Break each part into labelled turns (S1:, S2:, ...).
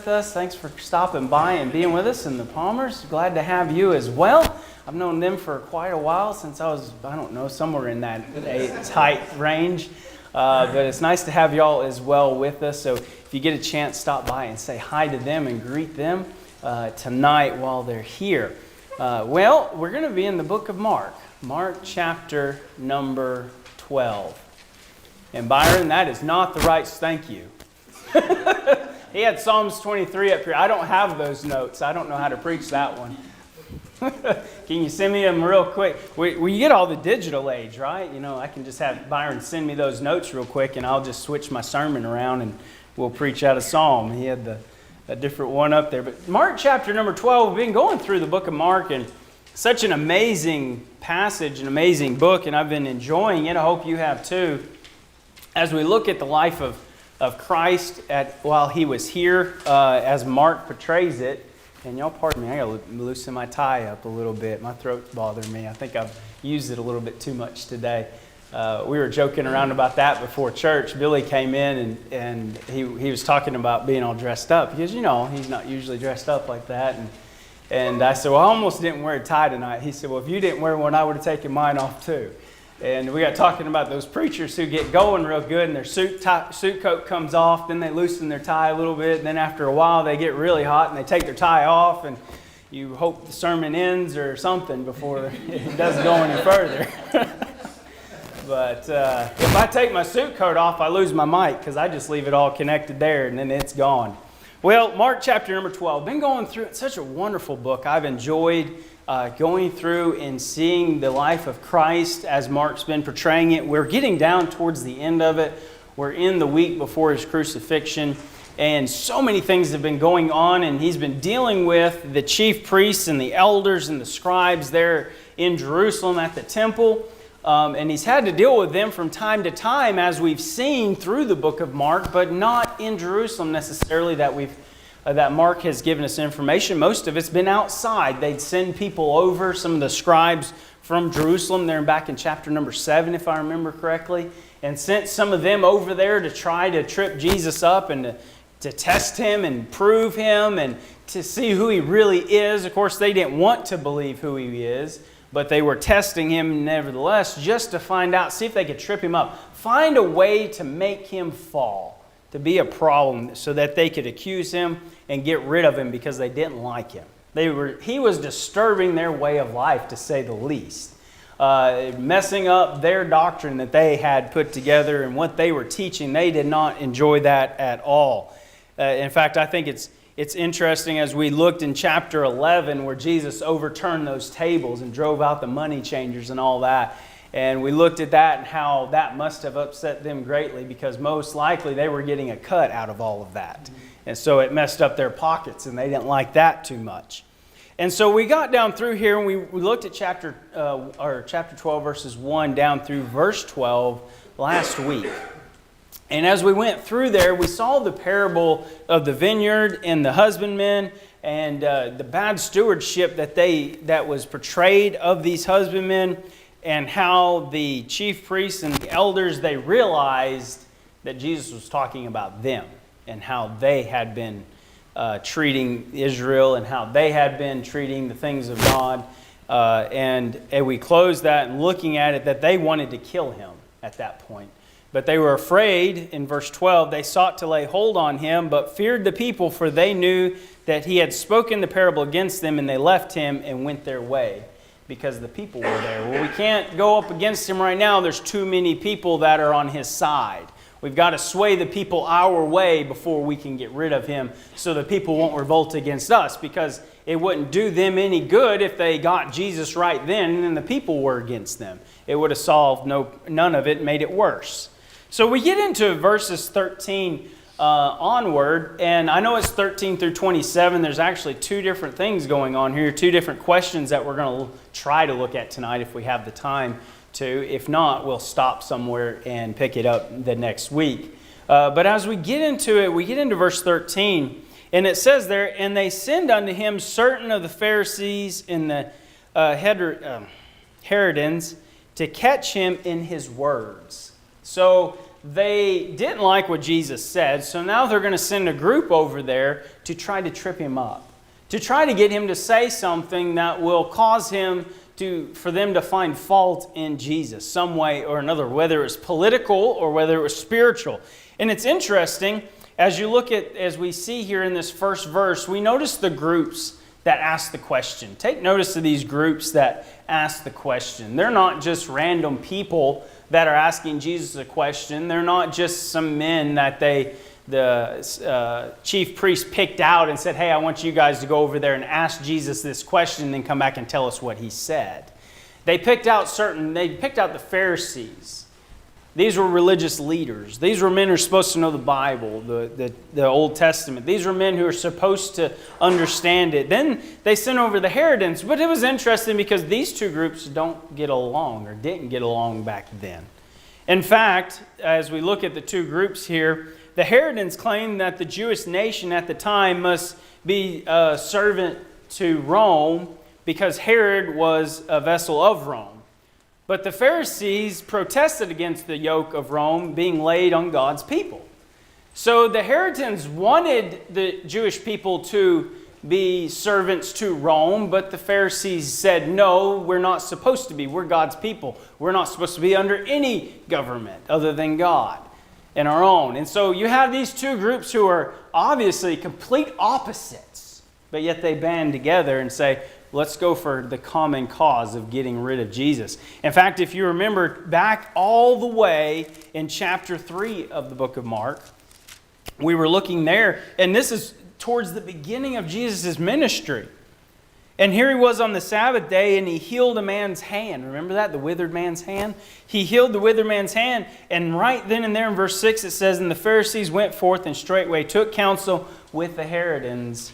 S1: with us. Thanks for stopping by and being with us. And the Palmers, glad to have you as well. I've known them for quite a while, since I was, somewhere in that height range. But it's nice to have y'all as well with us. So if you get a chance, stop by and say hi to them and greet them tonight while they're here. We're going to be in the book of Mark. Mark chapter number 12. And Byron, that is not the right thank you. He had Psalms 23 up here. I don't have those notes. I don't know how to preach that one. Can you send me them real quick? We get all the digital age, right? You know, I can just have Byron send me those notes real quick, and I'll just switch my sermon around, and we'll preach out a psalm. He had a different one up there. But Mark chapter number 12, we've been going through the book of Mark, and such an amazing passage, an amazing book, and I've been enjoying it. I hope you have too. As we look at the life of Christ while he was here, as Mark portrays it. And y'all pardon me, I got to loosen my tie up a little bit. My throat's bothering me. I think I've used it a little bit too much today. We were joking around about that before church. Billy came in and he was talking about being all dressed up. Because, you know, he's not usually dressed up like that. And I said, well, I almost didn't wear a tie tonight. He said, well, if you didn't wear one, I would have taken mine off too. And we got talking about those preachers who get going real good and their suit coat comes off, then they loosen their tie a little bit, and then after a while they get really hot and they take their tie off, and you hope the sermon ends or something before it doesn't go any further. But if I take my suit coat off, I lose my mic because I just leave it all connected there and then it's gone. Well, Mark chapter number 12, been going through it. Such a wonderful book. I've enjoyed going through and seeing the life of Christ as Mark's been portraying it. We're getting down towards the end of it. We're in the week before his crucifixion, and so many things have been going on, and he's been dealing with the chief priests and the elders and the scribes there in Jerusalem at the temple. And he's had to deal with them from time to time, as we've seen through the book of Mark, but not in Jerusalem necessarily that Mark has given us information. Most of it's been outside. They'd send people over, some of the scribes from Jerusalem. They're back in chapter number 7, if I remember correctly, and sent some of them over there to try to trip Jesus up and to test him and prove him and to see who he really is. Of course, they didn't want to believe who he is, but they were testing him nevertheless just to find out, see if they could trip him up, find a way to make him fall, to be a problem so that they could accuse him and get rid of him because they didn't like him. He was disturbing their way of life, to say the least. Messing up their doctrine that they had put together and what they were teaching. They did not enjoy that at all. In fact, I think it's interesting as we looked in chapter 11 where Jesus overturned those tables and drove out the money changers and all that. And we looked at that and how that must have upset them greatly, because most likely they were getting a cut out of all of that. And so it messed up their pockets, and they didn't like that too much. And so we got down through here and we looked at chapter 12 verses 1 down through verse 12 last week. And as we went through there, we saw the parable of the vineyard and the husbandmen, and the bad stewardship that was portrayed of these husbandmen, and how the chief priests and the elders, they realized that Jesus was talking about them and how they had been treating Israel and how they had been treating the things of God. And we closed that and looking at it that they wanted to kill him at that point. But they were afraid, in verse 12, they sought to lay hold on him, but feared the people, for they knew that he had spoken the parable against them, and they left him and went their way, because the people were there. Well, we can't go up against him right now. There's too many people that are on his side. We've got to sway the people our way before we can get rid of him, so the people won't revolt against us, because it wouldn't do them any good if they got Jesus right then and then the people were against them. It would have solved none of it, made it worse. So we get into verses 13 onward, and I know it's 13 through 27. There's actually two different things going on here, two different questions that we're going to try to look at tonight if we have the time to. If not, we'll stop somewhere and pick it up the next week. But as we get into it, we get into verse 13, and it says there, and they send unto him certain of the Pharisees and the Herodians to catch him in his words. So they didn't like what Jesus said, so now they're going to send a group over there to try to trip him up, to try to get him to say something that will cause for them to find fault in Jesus some way or another, whether it was political or whether it was spiritual. And it's interesting, as we see here in this first verse, we notice the groups that ask the question. Take notice of these groups that ask the question. They're not just random people that are asking Jesus a question. They're not just some men that the chief priest picked out and said, hey, I want you guys to go over there and ask Jesus this question and then come back and tell us what he said. They picked out the Pharisees. These were religious leaders. These were men who are supposed to know the Bible, the Old Testament. These were men who are supposed to understand it. Then they sent over the Herods. But it was interesting because these two groups don't get along or didn't get along back then. In fact, as we look at the two groups here, the Herods claimed that the Jewish nation at the time must be a servant to Rome because Herod was a vessel of Rome. But the Pharisees protested against the yoke of Rome being laid on God's people. So the Herods wanted the Jewish people to be servants to Rome, but the Pharisees said, no, we're not supposed to be. We're God's people. We're not supposed to be under any government other than God and our own. And so you have these two groups who are obviously complete opposites, but yet they band together and say, let's go for the common cause of getting rid of Jesus. In fact, if you remember back all the way in chapter 3 of the book of Mark, we were looking there, and this is towards the beginning of Jesus' ministry. And here he was on the Sabbath day, and he healed a man's hand. Remember that? The withered man's hand? He healed the withered man's hand, and right then and there in verse 6 it says, and the Pharisees went forth and straightway took counsel with the Herods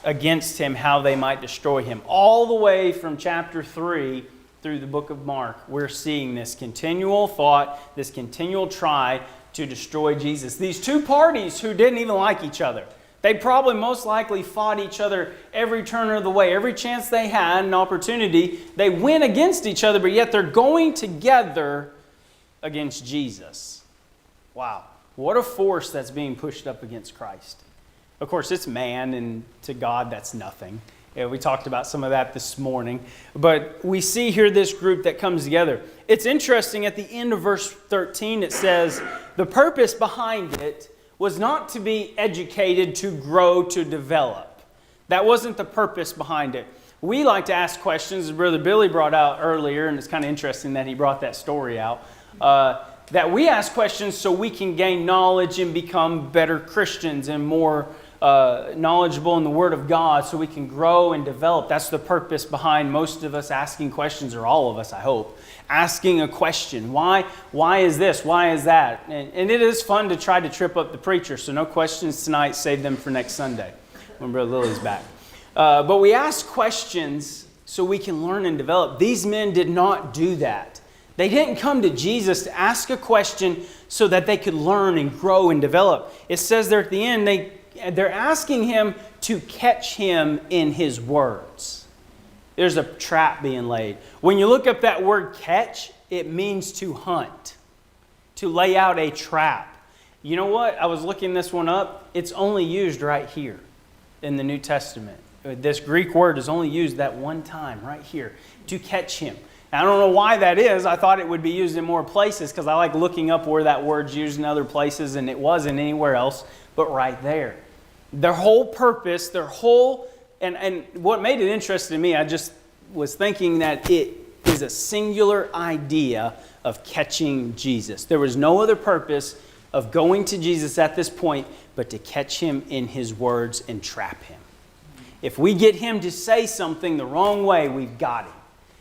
S1: against him, how they might destroy him. All the way from chapter 3 through the book of Mark, we're seeing this continual thought, this continual try to destroy Jesus. These two parties who didn't even like each other. They probably most likely fought each other every turn of the way. Every chance they had, an opportunity, they went against each other, but yet they're going together against Jesus. Wow. What a force that's being pushed up against Christ. Of course, it's man, and to God, that's nothing. Yeah, we talked about some of that this morning. But we see here this group that comes together. It's interesting, at the end of verse 13, it says, the purpose behind it was not to be educated, to grow, to develop. That wasn't the purpose behind it. We like to ask questions, as Brother Billy brought out earlier, and it's kind of interesting that he brought that story out, that we ask questions so we can gain knowledge and become better Christians and more knowledgeable in the Word of God, so we can grow and develop. That's the purpose behind most of us asking questions, or all of us, I hope, asking a question. Why is this? Why is that? And it is fun to try to trip up the preacher, so no questions tonight. Save them for next Sunday when Brother Lily's back. But we ask questions so we can learn and develop. These men did not do that. They didn't come to Jesus to ask a question so that they could learn and grow and develop. It says there at the end, they're asking him to catch him in his words. There's a trap being laid. When you look up that word catch, it means to hunt, to lay out a trap. You know what? I was looking this one up. It's only used right here in the New Testament. This Greek word is only used that one time right here, to catch him. Now, I don't know why that is. I thought it would be used in more places because I like looking up where that word's used in other places, and it wasn't anywhere else but right there. Their whole purpose, and what made it interesting to me, I just was thinking that it is a singular idea of catching Jesus. There was no other purpose of going to Jesus at this point but to catch him in his words and trap him. If we get him to say something the wrong way, we've got him.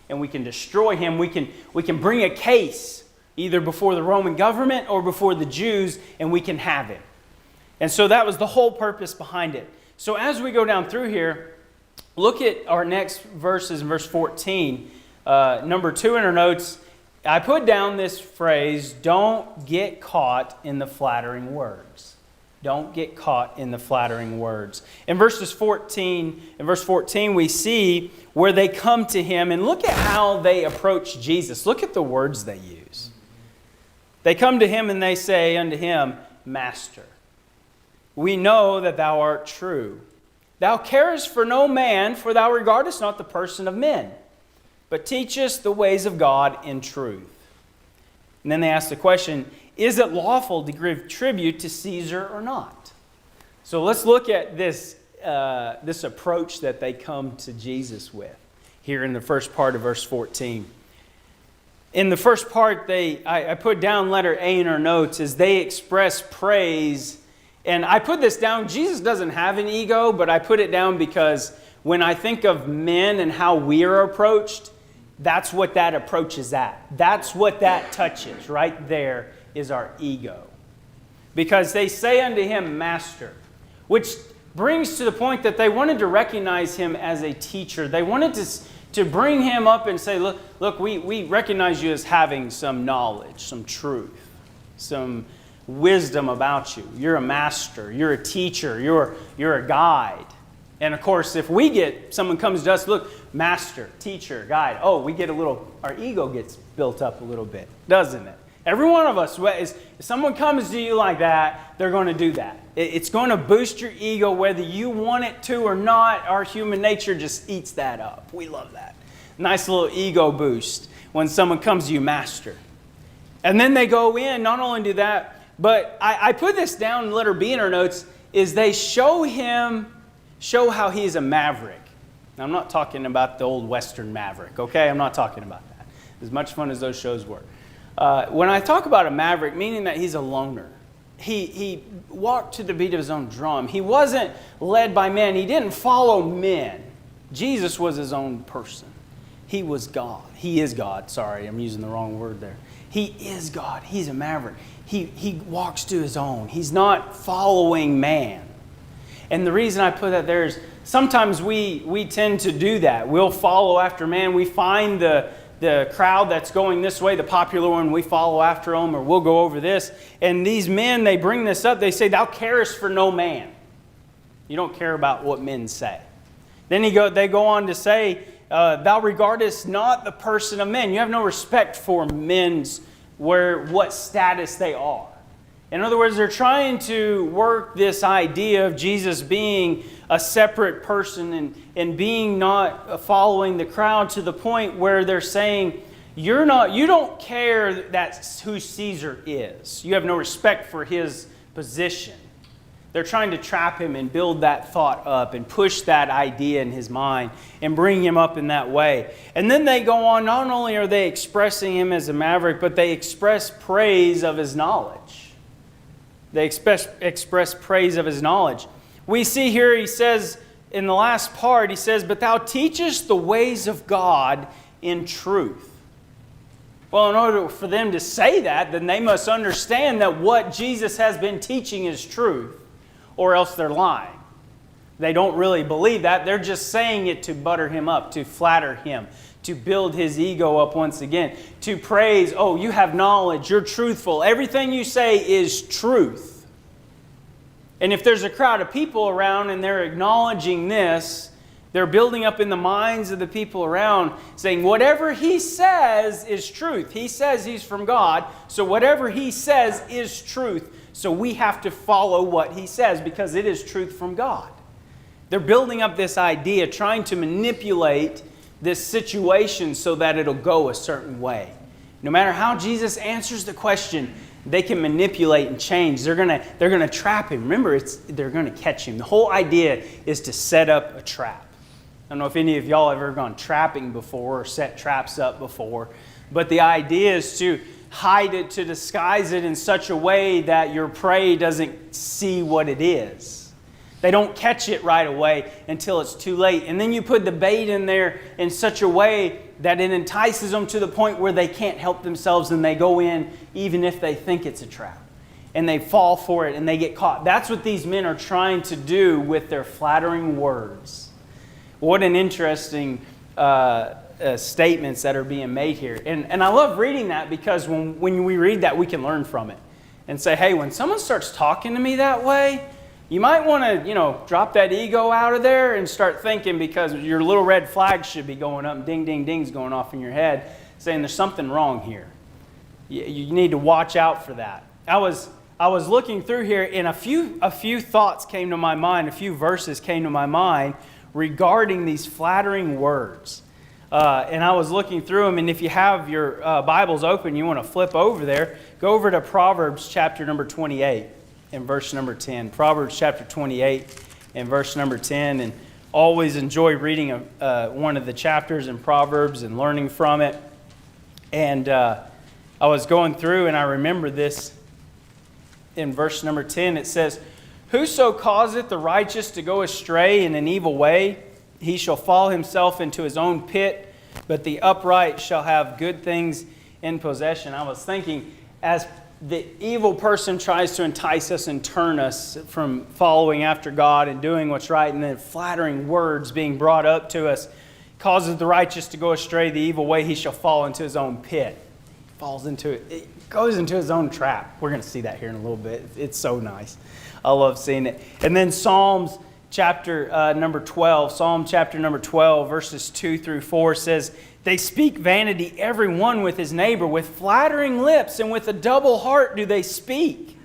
S1: And we can destroy him. We can bring a case either before the Roman government or before the Jews, and we can have him. And so that was the whole purpose behind it. So as we go down through here, look at our next verses in verse 14. Number 2 in our notes, I put down this phrase, don't get caught in the flattering words. Don't get caught in the flattering words. In verse 14, we see where they come to him, and look at how they approach Jesus. Look at the words they use. They come to him and they say unto him, Master. we know that thou art true. Thou carest for no man, for thou regardest not the person of men, but teachest the ways of God in truth. And then they ask the question, is it lawful to give tribute to Caesar or not? So let's look at this approach that they come to Jesus with here in the first part of verse 14. In the first part, I put down letter A in our notes as they express praise. And I put this down, Jesus doesn't have an ego, but I put it down because when I think of men and how we are approached, that's what that approach is at. That's what that touches. Right there is our ego. Because they say unto him, Master, which brings to the point that they wanted to recognize him as a teacher. They wanted to bring him up and say, look, we recognize you as having some knowledge, some truth, some wisdom about you. You're a master. You're a teacher. You're a guide. And of course, if someone comes to us, look, master, teacher, guide. Oh, our ego gets built up a little bit, doesn't it? Every one of us, if someone comes to you like that, they're going to do that. It's going to boost your ego whether you want it to or not. Our human nature just eats that up. We love that. Nice little ego boost when someone comes to you, master. And then they go in, not only do that, but I put this down in letter B in our notes, is they show how he's a maverick. Now, I'm not talking about the old Western Maverick, okay? I'm not talking about that. As much fun as those shows were. When I talk about a maverick, meaning that he's a loner. He walked to the beat of his own drum. He wasn't led by men. He didn't follow men. Jesus was his own person. He was God. He is God. Sorry, I'm using the wrong word there. He is God. He's a maverick. He walks to his own. He's not following man. And the reason I put that there is sometimes we tend to do that. We'll follow after man. We find the crowd that's going this way, the popular one, we follow after them, or we'll go over this. And these men, they bring this up. They say, thou carest for no man. You don't care about what men say. Then they go on to say, thou regardest not the person of men. You have no respect for men's what status they are. In other words, they're trying to work this idea of Jesus being a separate person and being not following the crowd to the point where they're saying, you don't care that's who Caesar is. You have no respect for his position. They're trying to trap him and build that thought up and push that idea in his mind and bring him up in that way. And then they go on, not only are they expressing him as a maverick, but they express praise of his knowledge. They express praise of his knowledge. We see here, he says, in the last part, he says, but thou teachest the ways of God in truth. Well, in order for them to say that, then they must understand that what Jesus has been teaching is truth, or else they're lying. They don't really believe that. They're just saying it to butter him up, to flatter him, to build his ego up once again, to praise, oh, you have knowledge, you're truthful, everything you say is truth. And if there's a crowd of people around and they're acknowledging this, they're building up in the minds of the people around, saying whatever he says is truth. He says he's from God, so whatever he says is truth. So we have to follow what he says because it is truth from God. They're building up this idea, trying to manipulate this situation so that it'll go a certain way. No matter how Jesus answers the question, they can manipulate and change. They're gonna trap him. Remember, they're gonna catch him. The whole idea is to set up a trap. I don't know if any of y'all have ever gone trapping before or set traps up before, but the idea is to hide it, to disguise it in such a way that your prey doesn't see what it is. They don't catch it right away until it's too late. And then you put the bait in there in such a way that it entices them to the point where they can't help themselves and they go in even if they think it's a trap. And they fall for it and they get caught. That's what these men are trying to do with their flattering words. What an interesting statements that are being made here. And I love reading that because when we read that, we can learn from it. And say, hey, when someone starts talking to me that way, you might want to, drop that ego out of there and start thinking, because your little red flag should be going up and ding, ding, ding's going off in your head saying there's something wrong here. You need to watch out for that. I I was looking through here, and a few thoughts came to my mind, a few verses came to my mind regarding these flattering words. And I was looking through them, and if you have your Bibles open, you want to flip over there, go over to Proverbs chapter number 28 and verse number 10. Proverbs chapter 28 and verse number 10, and always enjoy reading one of the chapters in Proverbs and learning from it. And I was going through, and I remember this in verse number 10. It says, "Whoso causeth the righteous to go astray in an evil way, he shall fall himself into his own pit, but the upright shall have good things in possession." I was thinking, as the evil person tries to entice us and turn us from following after God and doing what's right, and then flattering words being brought up to us, causes the righteous to go astray the evil way, he shall fall into his own pit. It goes into his own trap. We're going to see that here in a little bit. It's so nice. I love seeing it. And then Psalm chapter number 12, verses 2 through 4 says, "They speak vanity every one with his neighbor, with flattering lips, and with a double heart do they speak.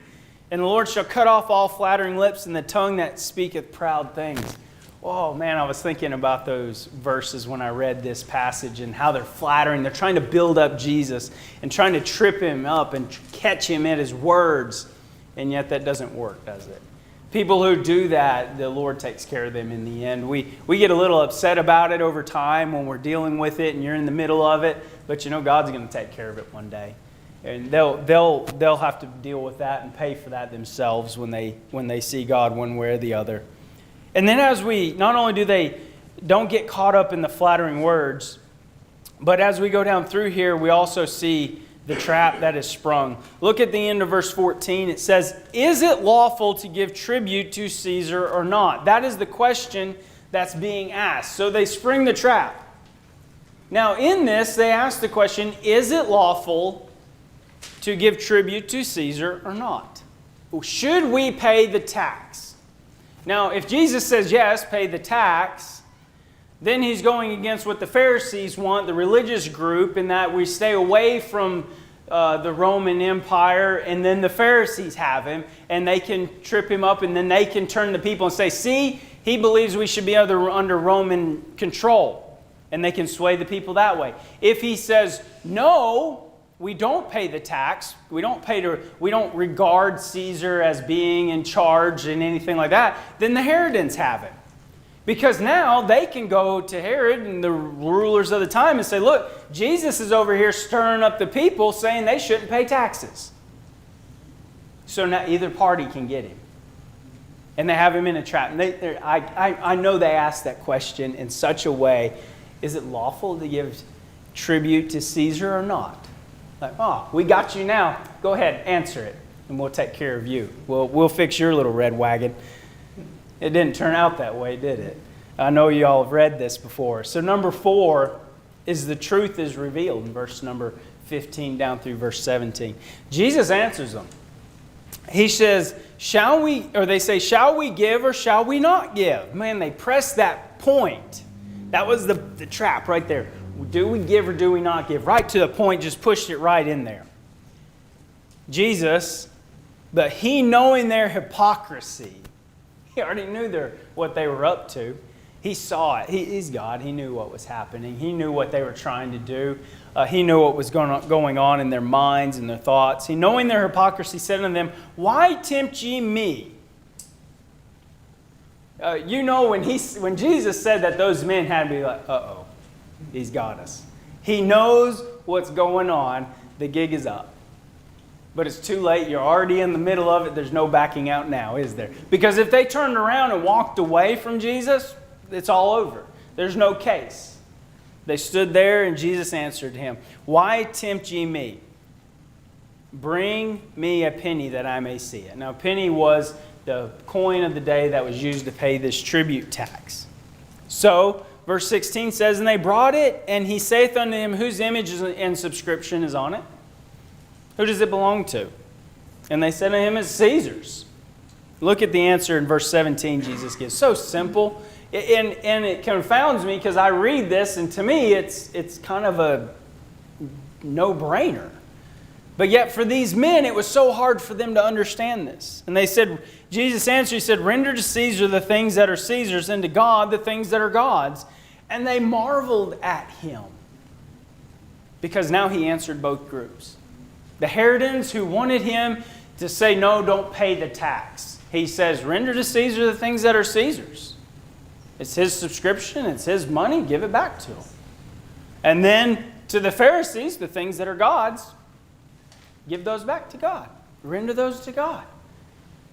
S1: And the Lord shall cut off all flattering lips, and the tongue that speaketh proud things." Oh man, I was thinking about those verses when I read this passage and how they're flattering. They're trying to build up Jesus and trying to trip him up and catch him at his words. And yet that doesn't work, does it? People who do that, the Lord takes care of them in the end. We get a little upset about it over time when we're dealing with it and you're in the middle of it. But you know God's going to take care of it one day. And they'll have to deal with that and pay for that themselves when they see God one way or the other. And then not only do they don't get caught up in the flattering words, but as we go down through here, we also see the trap that is sprung. Look at the end of verse 14. It says, "Is it lawful to give tribute to Caesar or not?" That is the question that's being asked. So they spring the trap. Now in this, they ask the question, is it lawful to give tribute to Caesar or not? Should we pay the tax? Now, if Jesus says, yes, pay the tax, then he's going against what the Pharisees want, the religious group, in that we stay away from the Roman Empire, and then the Pharisees have him, and they can trip him up, and then they can turn the people and say, see, he believes we should be under Roman control, and they can sway the people that way. If he says, no, we don't pay the tax. We don't regard Caesar as being in charge and anything like that. Then the Herods have it. Because now they can go to Herod and the rulers of the time and say, look, Jesus is over here stirring up the people saying they shouldn't pay taxes. So now either party can get him. And they have him in a trap. And I know they asked that question in such a way, is it lawful to give tribute to Caesar or not? Like, oh, we got you now. Go ahead, answer it, and we'll take care of you. We'll fix your little red wagon. It didn't turn out that way, did it? I know you all have read this before. So number 4 is the truth is revealed in verse number 15 down through verse 17. Jesus answers them. He says, they say, shall we give or shall we not give? Man, they press that point. That was the trap right there. Do we give or do we not give? Right to the point, just pushed it right in there. Jesus, but he knowing their hypocrisy, he already knew what they were up to. He saw it. He's God. He knew what was happening. He knew what they were trying to do. He knew what was going on in their minds and their thoughts. He knowing their hypocrisy said unto them, why tempt ye me? When Jesus said that, those men had to be like, uh-oh. He's got us. He knows what's going on. The gig is up. But it's too late. You're already in the middle of it. There's no backing out now, is there? Because if they turned around and walked away from Jesus, it's all over. There's no case. They stood there and Jesus answered him, why tempt ye me? Bring me a penny that I may see it. Now, a penny was the coin of the day that was used to pay this tribute tax. So, verse 16 says, and they brought it, and he saith unto him, whose image and subscription is on it? Who does it belong to? And they said to him, it's Caesar's. Look at the answer in verse 17 Jesus gives. So simple. And it confounds me because I read this, and to me it's kind of a no-brainer. But yet for these men, it was so hard for them to understand this. And they said, Jesus answered, he said, render to Caesar the things that are Caesar's, and to God the things that are God's. And they marveled at him, because now he answered both groups. The Herodins who wanted him to say, no, don't pay the tax. He says, render to Caesar the things that are Caesar's. It's his subscription, it's his money, give it back to him. And then to the Pharisees, the things that are God's, give those back to God. Render those to God.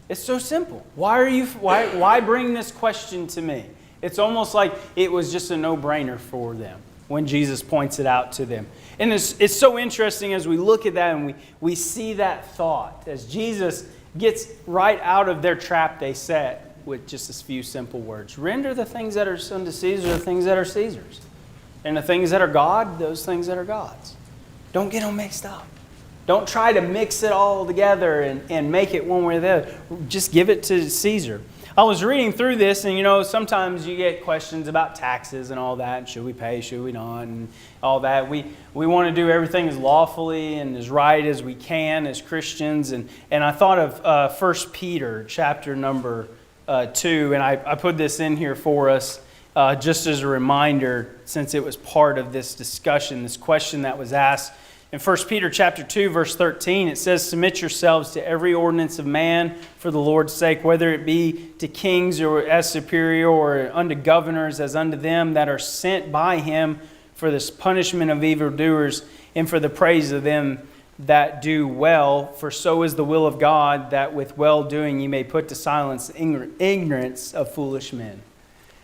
S1: It's so simple. Why bring this question to me? It's almost like it was just a no-brainer for them when Jesus points it out to them. And it's so interesting as we look at that and we see that thought. As Jesus gets right out of their trap they set with just a few simple words. Render the things that are unto Caesar the things that are Caesar's. And the things that are God, those things that are God's. Don't get them mixed up. Don't try to mix it all together and make it one way or the other. Just give it to Caesar. I was reading through this, and sometimes you get questions about taxes and all that. Should we pay? Should we not? And all that. We want to do everything as lawfully and as right as we can as Christians. And I thought of 1 Peter chapter number 2, and I put this in here for us just as a reminder, since it was part of this discussion, this question that was asked. In 1 Peter chapter 2, verse 13, it says, submit yourselves to every ordinance of man for the Lord's sake, whether it be to kings or as superior, or unto governors as unto them that are sent by him for this punishment of evildoers and for the praise of them that do well. For so is the will of God, that with well-doing you may put to silence ignorance of foolish men.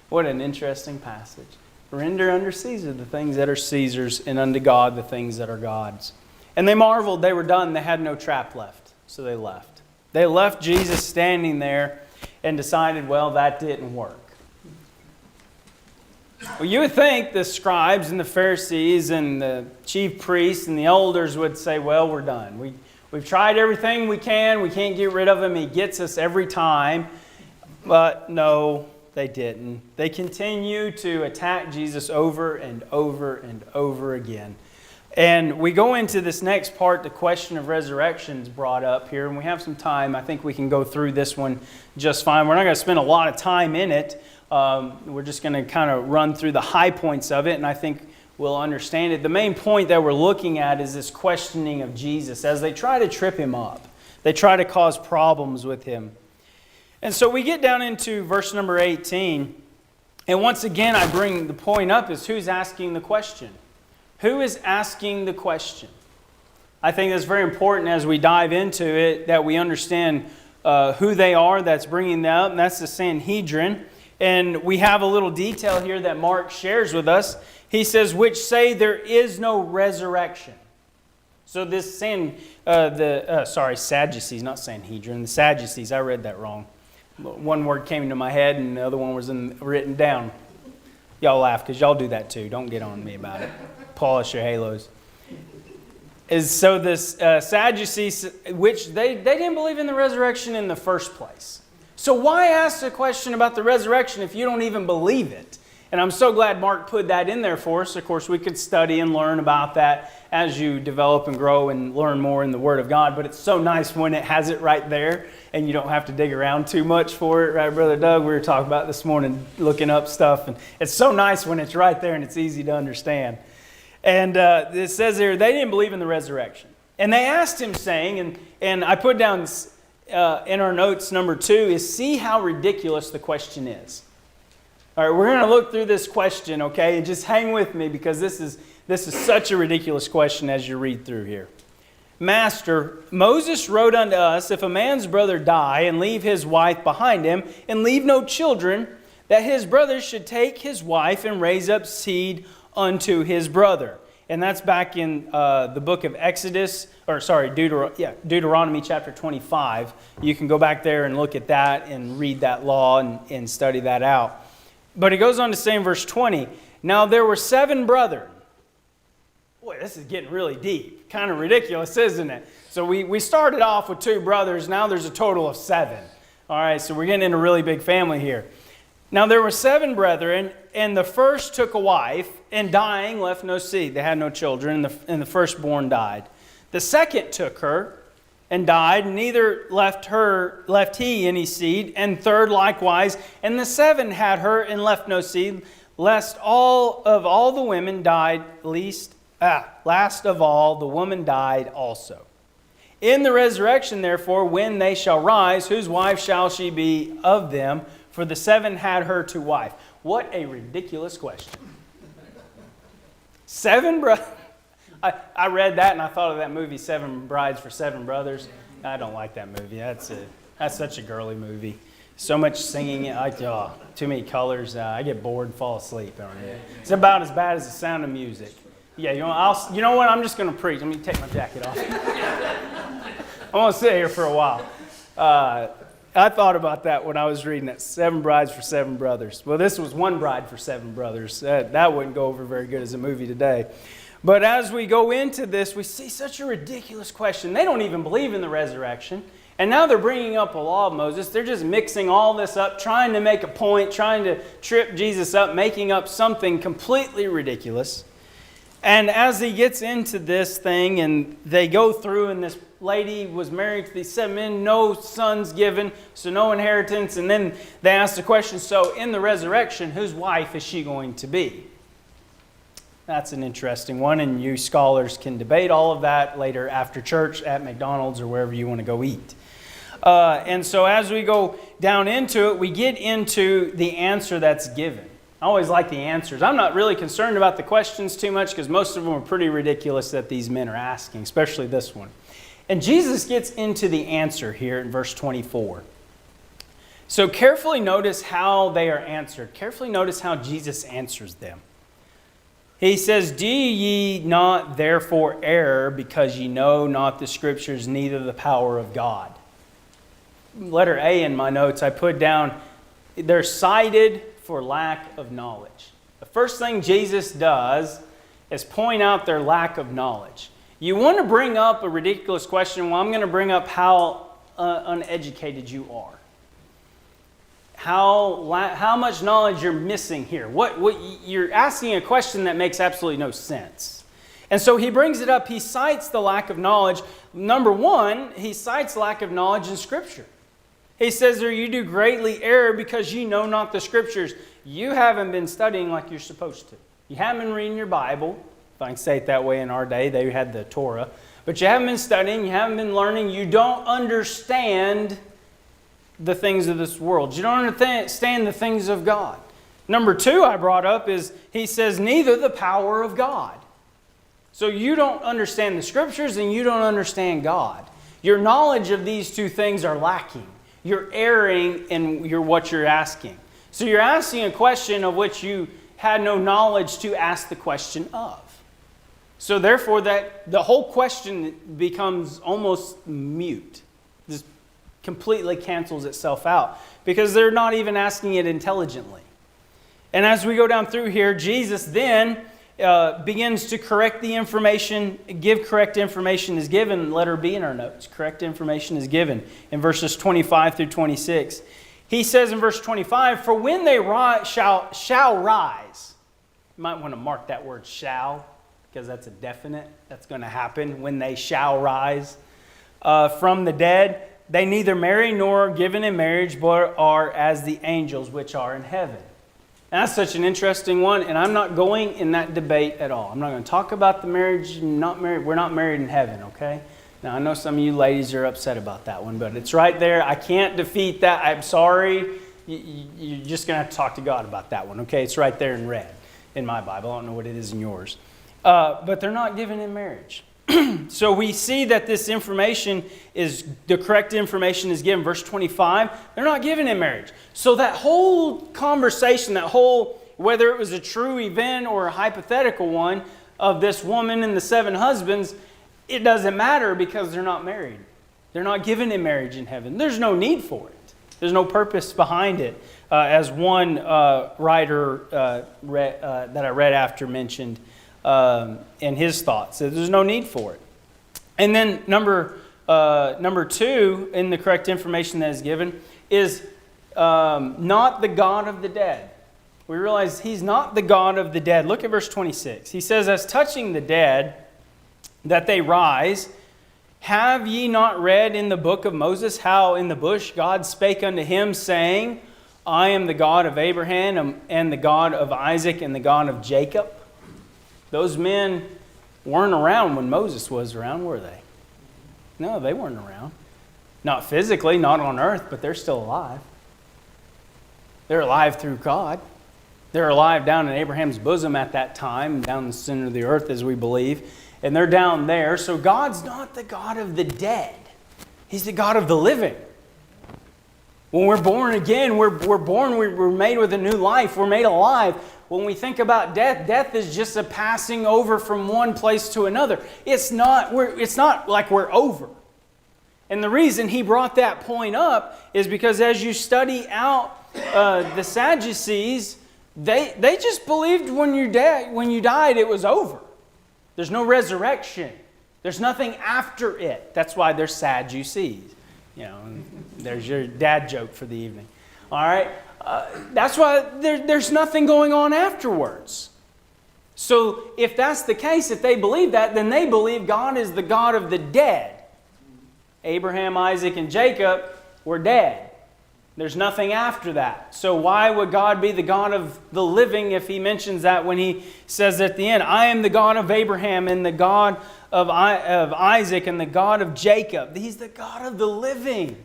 S1: What an interesting passage. Render unto Caesar the things that are Caesar's, and unto God the things that are God's. And they marveled, they were done, they had no trap left, so they left. They left Jesus standing there and decided, well, that didn't work. Well, you would think the scribes and the Pharisees and the chief priests and the elders would say, well, we're done. We've tried everything we can't get rid of him, he gets us every time. But no, they didn't. They continue to attack Jesus over and over and over again. And we go into this next part, the question of resurrection is brought up here, and we have some time. I think we can go through this one just fine. We're not going to spend a lot of time in it. We're just going to kind of run through the high points of it, and I think we'll understand it. The main point that we're looking at is this questioning of Jesus as they try to trip him up. They try to cause problems with him. And so we get down into verse number 18. And once again, I bring the point up is who's asking the question? Who is asking the question? I think that's very important as we dive into it that we understand who they are that's bringing that up. And that's the Sanhedrin. And we have a little detail here that Mark shares with us. He says, which say there is no resurrection. So this Sadducees, not Sanhedrin, the Sadducees, I read that wrong. One word came into my head and the other one was written down. Y'all laugh because y'all do that too. Don't get on me about it. Polish your halos. So this Sadducees, which they didn't believe in the resurrection in the first place. So why ask a question about the resurrection if you don't even believe it? And I'm so glad Mark put that in there for us. Of course, we could study and learn about that as you develop and grow and learn more in the Word of God. But it's so nice when it has it right there and you don't have to dig around too much for it. Right, Brother Doug? We were talking about this morning, looking up stuff. And it's so nice when it's right there and it's easy to understand. And it says here, they didn't believe in the resurrection. And they asked him saying, and I put down in our notes, number 2, is see how ridiculous the question is. All right, we're going to look through this question, okay? And just hang with me because this is such a ridiculous question as you read through here. Master, Moses wrote unto us, if a man's brother die and leave his wife behind him and leave no children, that his brother should take his wife and raise up seed unto his brother. And that's back in the book of Deuteronomy chapter 25. You can go back there and look at that and read that law and study that out. But it goes on to say in verse 20, now there were 7 brethren. Boy, this is getting really deep. Kind of ridiculous, isn't it? So we started off with 2 brothers. Now there's a total of 7. All right, so we're getting into a really big family here. Now there were 7 brethren, and the first took a wife, and dying left no seed. They had no children, and the firstborn died. The second took her and died, neither left he any seed, and third likewise, and the 7 had her and left no seed, lest all the women died, last of all the woman died also. In the resurrection, therefore, when they shall rise, whose wife shall she be of them? For the 7 had her to wife. What a ridiculous question. 7 brothers. I read that and I thought of that movie, 7 Brides for 7 Brothers. I don't like that movie. That's such a girly movie. So much singing. Too many colors. I get bored and fall asleep on it. It's about as bad as The Sound of Music. Yeah, you know what? I'm just going to preach. Let me take my jacket off. I'm going to sit here for a while. I thought about that when I was reading that, 7 Brides for 7 Brothers. Well, this was 1 Bride for 7 Brothers. That wouldn't go over very good as a movie today. But as we go into this, we see such a ridiculous question. They don't even believe in the resurrection. And now they're bringing up the law of Moses. They're just mixing all this up, trying to make a point, trying to trip Jesus up, making up something completely ridiculous. And as he gets into this thing, and they go through, and this lady was married to these 7 men, no sons given, so no inheritance. And then they ask the question, so in the resurrection, whose wife is she going to be? That's an interesting one, and you scholars can debate all of that later after church at McDonald's or wherever you want to go eat. And so as we go down into it, we get into the answer that's given. I always like the answers. I'm not really concerned about the questions too much because most of them are pretty ridiculous that these men are asking, especially this one. And Jesus gets into the answer here in verse 24. So carefully notice how they are answered. Carefully notice how Jesus answers them. He says, do ye not therefore err because ye know not the Scriptures, neither the power of God? Letter A in my notes, I put down, they're cited for lack of knowledge. The first thing Jesus does is point out their lack of knowledge. You want to bring up a ridiculous question, well, I'm going to bring up how uneducated you are. How much knowledge you're missing here. What you're asking a question that makes absolutely no sense. And so he brings it up. He cites the lack of knowledge. Number one, he cites lack of knowledge in Scripture. He says there, you do greatly err because you know not the Scriptures. You haven't been studying like you're supposed to. You haven't been reading your Bible. If I can say it that way in our day, they had the Torah. But you haven't been studying. You haven't been learning. You don't understand the things of this world. You don't understand the things of God. Number two I brought up is he says neither the power of God. So you don't understand the Scriptures and you don't understand God. Your knowledge of these two things are lacking. You're erring in what you're asking. So you're asking a question of which you had no knowledge to ask the question of. So therefore that the whole question becomes almost mute. Just completely cancels itself out because they're not even asking it intelligently. And as we go down through here, Jesus then begins to correct the information, give correct information is given. Letter B in our notes. Correct information is given in verses 25 through 26. He says in verse 25, for when they shall rise. You might want to mark that word shall because that's a definite. That's going to happen when they shall rise from the dead. They neither marry nor are given in marriage, but are as the angels which are in heaven. And that's such an interesting one, and I'm not going in that debate at all. I'm not going to talk about the marriage. We're not married in heaven, okay? Now, I know some of you ladies are upset about that one, but it's right there. I can't defeat that. I'm sorry. You're just going to have to talk to God about that one, okay? It's right there in red in my Bible. I don't know what it is in yours. But they're not given in marriage. So we see that this information is, the correct information is given. Verse 25, they're not given in marriage. So that whole conversation, whether it was a true event or a hypothetical one of this woman and the 7 husbands, it doesn't matter because they're not married. They're not given in marriage in heaven. There's no need for it. There's no purpose behind it. As one writer that I read after mentioned, in his thoughts. So there's no need for it. And then number 2 in the correct information that is given is not the God of the dead. We realize he's not the God of the dead. Look at verse 26. He says, as touching the dead, that they rise, Have ye not read in the book of Moses how in the bush God spake unto him, saying, I am the God of Abraham and the God of Isaac and the God of Jacob? Those men weren't around when Moses was around, were they? No, they weren't around. Not physically, not on earth, but they're still alive. They're alive through God. They're alive down in Abraham's bosom at that time, down in the center of the earth as we believe. And they're down there. So God's not the God of the dead. He's the God of the living. When we're born again, we're made with a new life. We're made alive. When we think about death, death is just a passing over from one place to another. It's not like we're over. And the reason he brought that point up is because as you study out the Sadducees, they just believed when you died it was over. There's no resurrection. There's nothing after it. That's why they're Sadducees. There's your dad joke for the evening. All right? That's why there's nothing going on afterwards. So if that's the case, if they believe that, then they believe God is the God of the dead. Abraham, Isaac, and Jacob were dead. There's nothing after that. So why would God be the God of the living if he mentions that when he says at the end, I am the God of Abraham and the God of Isaac and the God of Jacob? He's the God of the living,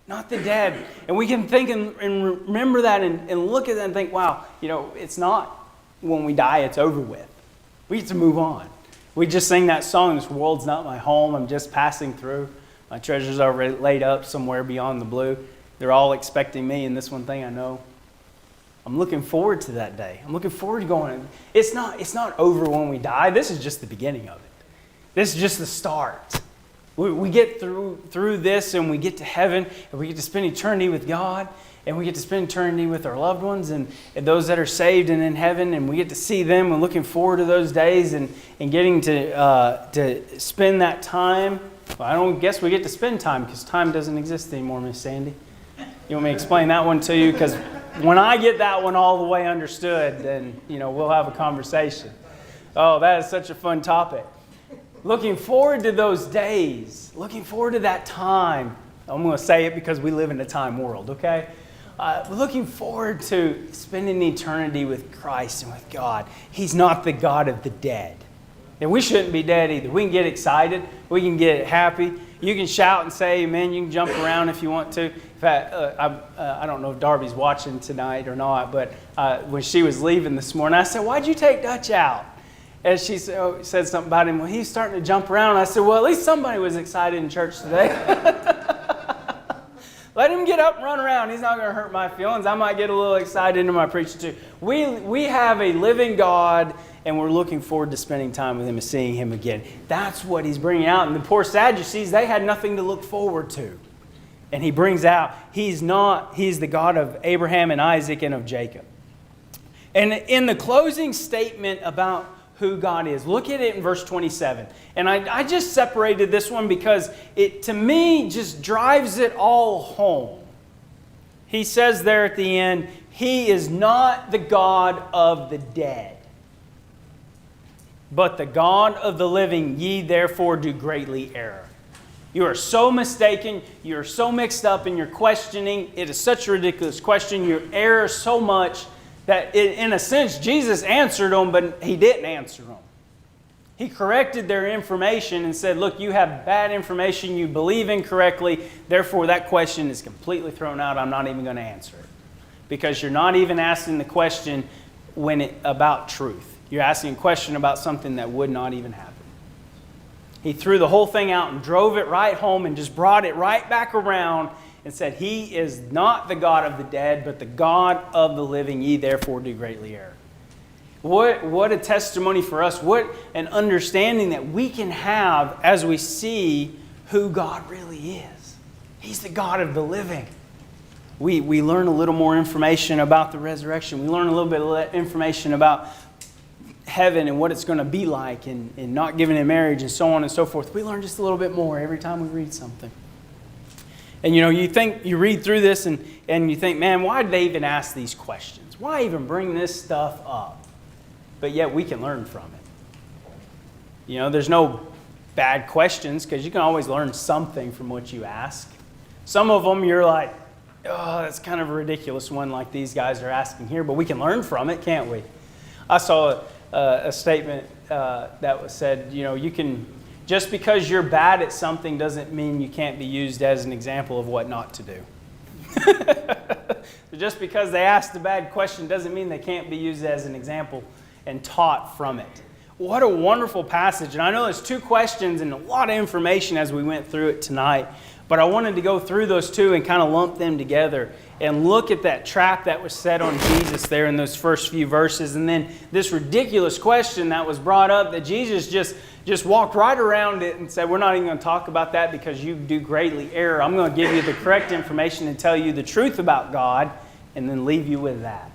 S1: not the dead. And we can think and remember that and look at that and think, wow, it's not when we die, it's over with. We get to move on. We just sing that song, this world's not my home, I'm just passing through. My treasures are laid up somewhere beyond the blue. They're all expecting me, and this one thing I know. I'm looking forward to that day. I'm looking forward to going. It's not over when we die. This is just the beginning of it. This is just the start. We get through this, and we get to heaven, and we get to spend eternity with God, and we get to spend eternity with our loved ones and those that are saved and in heaven, and we get to see them. We're looking forward to those days and getting to spend that time. Well, I don't guess we get to spend time because time doesn't exist anymore, Miss Sandy. You want me to explain that one to you? Because when I get that one all the way understood, then, we'll have a conversation. Oh, that is such a fun topic. Looking forward to those days. Looking forward to that time. I'm going to say it because we live in a time world, okay? We're looking forward to spending eternity with Christ and with God. He's not the God of the dead. And we shouldn't be dead either. We can get excited. We can get happy. You can shout and say amen. You can jump around if you want to. In fact, I don't know if Darby's watching tonight or not, but when she was leaving this morning, I said, why'd you take Dutch out? And she said something about him. Well, he's starting to jump around. I said, well, at least somebody was excited in church today. Let him get up and run around. He's not going to hurt my feelings. I might get a little excited into my preaching too. We have a living God, and we're looking forward to spending time with him and seeing him again. That's what he's bringing out. And the poor Sadducees, they had nothing to look forward to. And he brings out, he's the God of Abraham and Isaac and of Jacob. And in the closing statement about who God is, look at it in verse 27. And I just separated this one because it, to me, just drives it all home. He says there at the end, He is not the God of the dead, but the God of the living. Ye therefore do greatly err. You are so mistaken. You are so mixed up in your questioning. It is such a ridiculous question. You err so much that in a sense, Jesus answered them, but He didn't answer them. He corrected their information and said, look, you have bad information. You believe incorrectly. Therefore, that question is completely thrown out. I'm not even going to answer it. Because you're not even asking the question about truth. You're asking a question about something that would not even happen. He threw the whole thing out and drove it right home and just brought it right back around and said, He is not the God of the dead, but the God of the living. Ye therefore do greatly err. What a testimony for us. What an understanding that we can have as we see who God really is. He's the God of the living. We learn a little more information about the resurrection. We learn a little bit of information about heaven and what it's going to be like and not giving in marriage and so on and so forth. We learn just a little bit more every time we read something. And you read through this and you think, man, why did they even ask these questions? Why even bring this stuff up? But yet we can learn from it. There's no bad questions, because you can always learn something from what you ask. Some of them you're like, oh, that's kind of a ridiculous one like these guys are asking here, but we can learn from it, can't we? I saw a statement that was said, you can, just because you're bad at something doesn't mean you can't be used as an example of what not to do. Just because they asked a bad question doesn't mean they can't be used as an example and taught from it. What a wonderful passage. And I know there's 2 questions and a lot of information as we went through it tonight, but I wanted to go through those 2 and kind of lump them together and look at that trap that was set on Jesus there in those first few verses, and then this ridiculous question that was brought up that Jesus just walked right around it and said, we're not even going to talk about that because you do greatly err. I'm going to give you the correct information and tell you the truth about God and then leave you with that.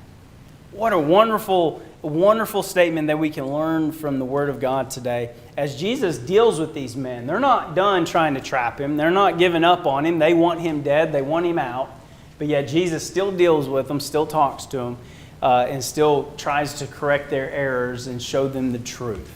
S1: What a wonderful statement that we can learn from the Word of God today. As Jesus deals with these men, they're not done trying to trap him. They're not giving up on him. They want him dead. They want him out. But yet Jesus still deals with them, still talks to them, and still tries to correct their errors and show them the truth.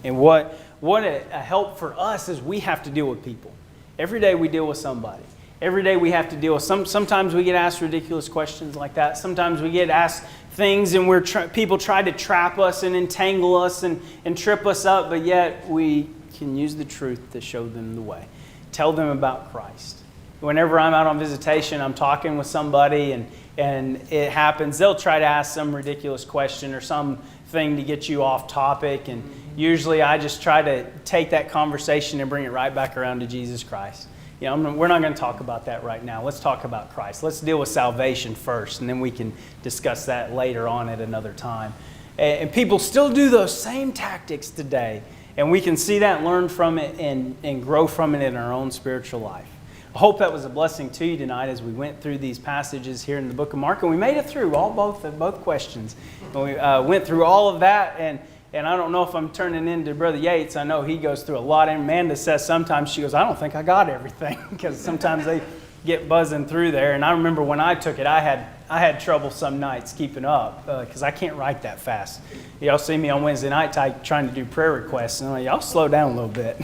S1: And what a help for us is we have to deal with people. Every day we deal with somebody. Every day we have to deal with sometimes we get asked ridiculous questions like that. Sometimes we get asked things and people try to trap us and entangle us and trip us up, but yet we can use the truth to show them the way. Tell them about Christ. Whenever I'm out on visitation, I'm talking with somebody and it happens, they'll try to ask some ridiculous question or something to get you off topic, and usually I just try to take that conversation and bring it right back around to Jesus Christ. We're not going to talk about that right now. Let's talk about Christ. Let's deal with salvation first, and then we can discuss that later on at another time. And people still do those same tactics today, and we can see that, learn from it, and grow from it in our own spiritual life. I hope that was a blessing to you tonight as we went through these passages here in the book of Mark, and we made it through both questions. And we went through all of that, and I don't know if I'm turning into Brother Yates. I know he goes through a lot. And Amanda says sometimes, she goes, I don't think I got everything, because sometimes they get buzzing through there. And I remember when I took it, I had trouble some nights keeping up because I can't write that fast. Y'all see me on Wednesday night trying to do prayer requests, and I'm like, y'all slow down a little bit.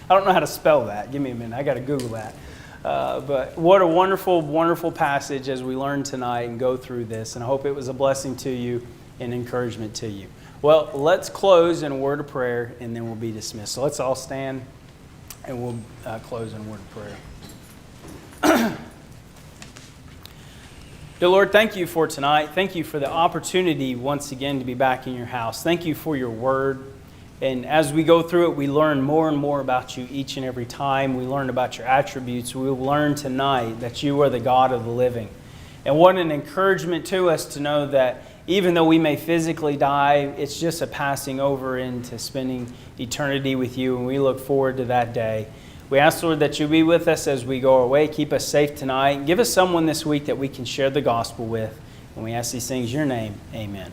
S1: I don't know how to spell that. Give me a minute. I got to Google that. But what a wonderful, wonderful passage as we learn tonight and go through this. And I hope it was a blessing to you and encouragement to you. Well, let's close in a word of prayer, and then we'll be dismissed. So let's all stand, and we'll close in a word of prayer. Dear Lord, thank you for tonight. Thank you for the opportunity once again to be back in your house. Thank you for your word. And as we go through it, we learn more and more about you each and every time. We learn about your attributes. We'll learn tonight that you are the God of the living. And what an encouragement to us to know that even though we may physically die, it's just a passing over into spending eternity with you, and we look forward to that day. We ask, Lord, that you be with us as we go our way. Keep us safe tonight. Give us someone this week that we can share the gospel with. And we ask these things in your name. Amen.